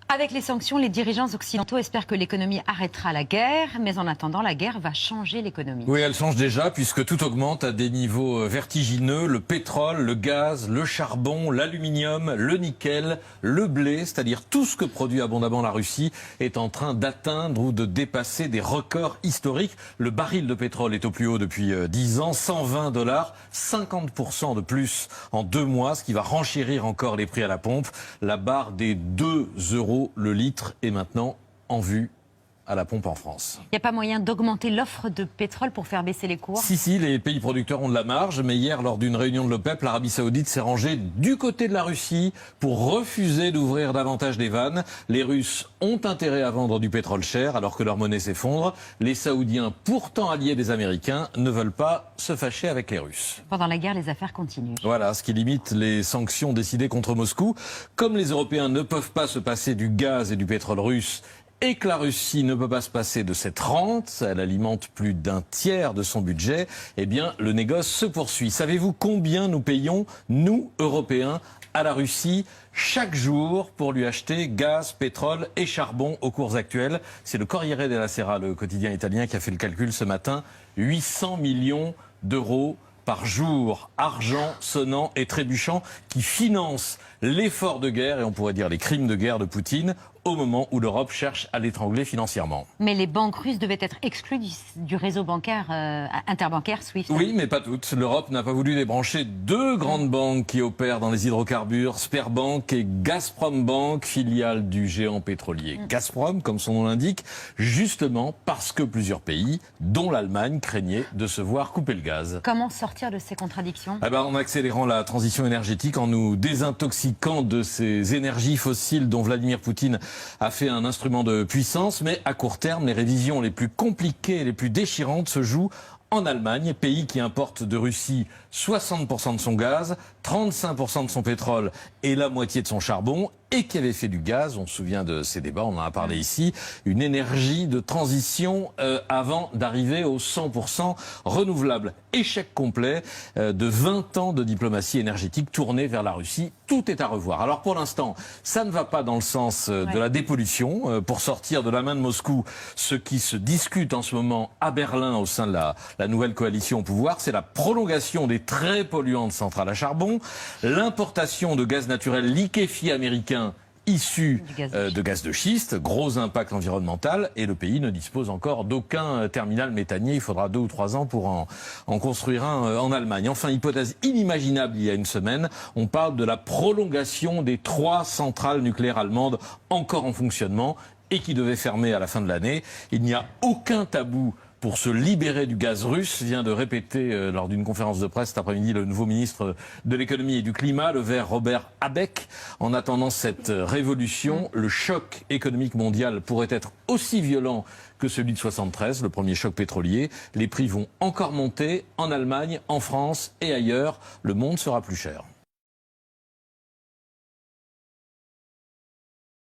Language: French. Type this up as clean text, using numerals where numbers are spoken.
Avec les sanctions, les dirigeants occidentaux espèrent que l'économie arrêtera la guerre, mais en attendant, la guerre va changer l'économie. Oui, elle change déjà puisque tout augmente à des niveaux vertigineux. Le pétrole, le gaz, le charbon, l'aluminium, le nickel, le blé, c'est-à-dire tout ce que produit abondamment la Russie, est en train d'atteindre ou de dépasser des records historiques. Le baril de pétrole est au plus haut depuis 10 ans, 120 $, 50% de plus en 2 mois, ce qui va renchérir encore les prix à la pompe. La barre des 2 € le litre est maintenant en vue à la pompe en France. Il n'y a pas moyen d'augmenter l'offre de pétrole pour faire baisser les cours? Si, les pays producteurs ont de la marge, mais hier, lors d'une réunion de l'OPEP, l'Arabie Saoudite s'est rangée du côté de la Russie pour refuser d'ouvrir davantage des vannes. Les Russes ont intérêt à vendre du pétrole cher alors que leur monnaie s'effondre. Les Saoudiens, pourtant alliés des Américains, ne veulent pas se fâcher avec les Russes. Pendant la guerre, les affaires continuent. Voilà, ce qui limite les sanctions décidées contre Moscou. Comme les Européens ne peuvent pas se passer du gaz et du pétrole russe, et que la Russie ne peut pas se passer de cette rente, elle alimente plus d'un tiers de son budget, eh bien le négoce se poursuit. Savez-vous combien nous payons, nous, Européens, à la Russie chaque jour pour lui acheter gaz, pétrole et charbon aux cours actuels? C'est le Corriere della Sera, le quotidien italien, qui a fait le calcul ce matin. 800 millions d'euros par jour, argent sonnant et trébuchant qui finance l'effort de guerre et on pourrait dire les crimes de guerre de Poutine au moment où l'Europe cherche à l'étrangler financièrement. Mais les banques russes devaient être exclues du réseau bancaire interbancaire SWIFT. Oui, mais pas toutes. L'Europe n'a pas voulu débrancher 2 grandes banques qui opèrent dans les hydrocarbures, Sberbank et Gazprombank, filiale du géant pétrolier Gazprom, comme son nom l'indique, justement parce que plusieurs pays, dont l'Allemagne, craignaient de se voir couper le gaz. Comment sortir de ces contradictions? En accélérant la transition énergétique, en nous désintoxiquant de ces énergies fossiles dont Vladimir Poutine a fait un instrument de puissance, mais à court terme, les révisions les plus compliquées et les plus déchirantes se jouent en Allemagne, pays qui importe de Russie 60% de son gaz, 35% de son pétrole et la moitié de son charbon, et qui avait fait du gaz, on se souvient de ces débats, on en a parlé ici, une énergie de transition avant d'arriver aux 100% renouvelables. Échec complet de 20 ans de diplomatie énergétique tournée vers la Russie. Tout est à revoir. Alors pour l'instant, ça ne va pas dans le sens de la dépollution. Pour sortir de la main de Moscou, ce qui se discute en ce moment à Berlin au sein de la nouvelle coalition au pouvoir, c'est la prolongation des très polluantes centrales à charbon, l'importation de gaz naturel liquéfié américain issu de gaz de schiste, gros impact environnemental, et le pays ne dispose encore d'aucun terminal méthanier. Il faudra 2 ou 3 ans pour en construire un en Allemagne. Enfin, hypothèse inimaginable il y a une semaine, on parle de la prolongation des 3 centrales nucléaires allemandes encore en fonctionnement et qui devaient fermer à la fin de l'année. Il n'y a aucun tabou pour se libérer du gaz russe, vient de répéter lors d'une conférence de presse cet après-midi le nouveau ministre de l'économie et du climat, le Vert Robert Habeck. En attendant cette révolution, le choc économique mondial pourrait être aussi violent que celui de 73, le premier choc pétrolier. Les prix vont encore monter en Allemagne, en France et ailleurs. Le monde sera plus cher.